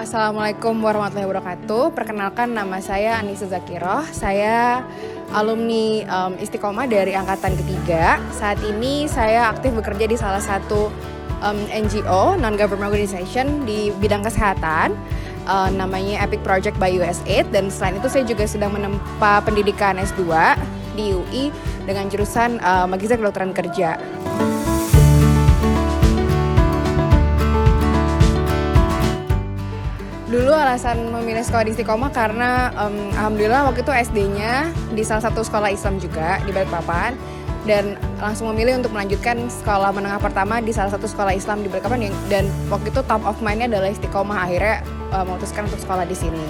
Assalamualaikum warahmatullahi wabarakatuh. Perkenalkan, nama saya Anissa Zakiroh. Saya alumni Istiqomah dari angkatan ketiga. Saat ini saya aktif bekerja di salah satu NGO, non-government organization di bidang kesehatan. Namanya Epic Project by USAID. Dan selain itu saya juga sedang menempa pendidikan S2 di UI dengan jurusan Magister Kedokteran Kerja. Dulu alasan memilih sekolah di Istiqomah karena alhamdulillah waktu itu SD-nya di salah satu sekolah Islam juga di Balikpapan, dan langsung memilih untuk melanjutkan sekolah menengah pertama di salah satu sekolah Islam di Balikpapan, dan waktu itu top of mind-nya adalah Istiqomah. Akhirnya memutuskan untuk sekolah di sini.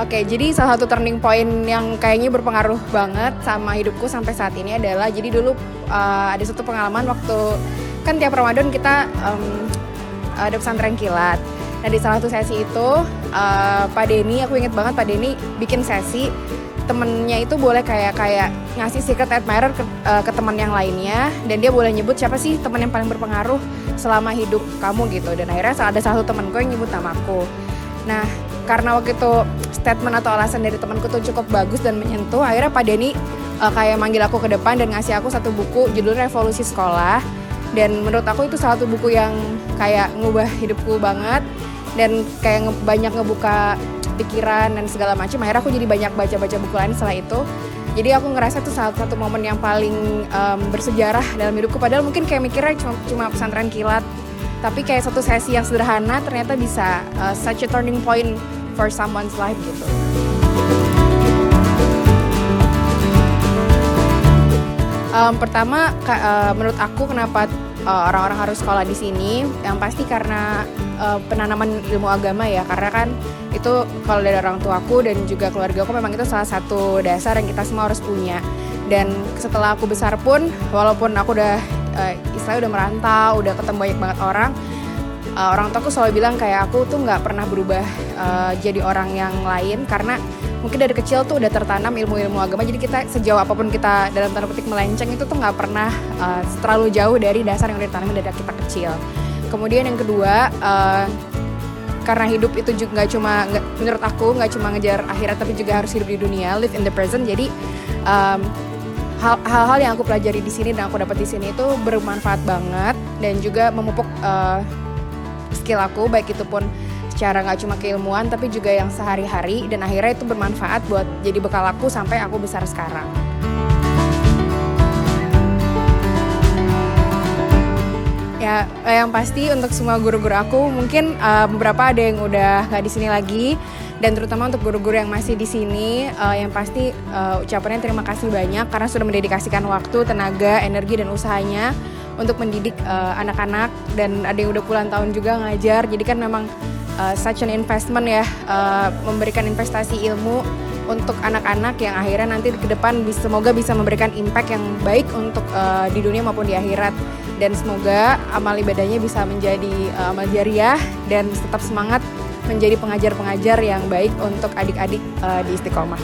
Oke, jadi salah satu turning point yang kayaknya berpengaruh banget sama hidupku sampai saat ini adalah, jadi dulu ada satu pengalaman waktu kan tiap Ramadan kita ada pesantren kilat. Nah, di salah satu sesi itu Pak Denny, aku inget banget Pak Denny bikin sesi, temennya itu boleh kayak ngasih secret admirer ke teman yang lainnya, dan dia boleh nyebut siapa sih teman yang paling berpengaruh selama hidup kamu gitu. Dan akhirnya ada salah satu temanku yang nyebut namaku. Nah, karena waktu itu statement atau alasan dari temanku tuh cukup bagus dan menyentuh, akhirnya Pak Denny kayak manggil aku ke depan dan ngasih aku satu buku judulnya Revolusi Sekolah. Dan menurut aku itu salah satu buku yang kayak ngubah hidupku banget, dan kayak banyak ngebuka pikiran dan segala macam. Akhirnya aku jadi banyak baca-baca buku lain setelah itu. Jadi aku ngerasa itu salah satu momen yang paling bersejarah dalam hidupku. Padahal mungkin kayak mikirnya cuma pesantren kilat, tapi kayak satu sesi yang sederhana ternyata bisa such a turning point for someone's life gitu. Pertama, menurut aku kenapa orang-orang harus sekolah di sini? Yang pasti karena penanaman ilmu agama ya, karena kan itu kalau dari orang tuaku dan juga keluarga aku memang itu salah satu dasar yang kita semua harus punya. Dan setelah aku besar pun, walaupun aku udah istilahnya udah merantau, udah ketemu banyak banget orang tuaku selalu bilang kayak aku tuh nggak pernah berubah jadi orang yang lain, karena mungkin dari kecil tuh udah tertanam ilmu-ilmu agama. Jadi kita sejauh apapun kita dalam tanda petik melenceng, itu tuh nggak pernah terlalu jauh dari dasar yang udah ditanamin dari kita kecil. Kemudian yang kedua, karena hidup itu juga menurut aku nggak cuma ngejar akhirat, tapi juga harus hidup di dunia, live in the present. Jadi hal-hal yang aku pelajari di sini dan aku dapat di sini itu bermanfaat banget, dan juga memupuk skill aku, baik itu pun secara nggak cuma keilmuan tapi juga yang sehari-hari, dan akhirnya itu bermanfaat buat jadi bekal aku sampai aku besar sekarang. Ya, yang pasti untuk semua guru-guru aku, mungkin beberapa ada yang udah nggak di sini lagi, dan terutama untuk guru-guru yang masih di sini, yang pasti ucapannya terima kasih banyak karena sudah mendedikasikan waktu, tenaga, energi, dan usahanya untuk mendidik anak-anak, dan ada yang udah puluhan tahun juga ngajar. Jadi kan memang such an investment ya, memberikan investasi ilmu untuk anak-anak yang akhirnya nanti ke depan semoga bisa memberikan impact yang baik untuk di dunia maupun di akhirat. Dan semoga amal ibadahnya bisa menjadi amal jariah dan tetap semangat menjadi pengajar-pengajar yang baik untuk adik-adik di Istiqomah.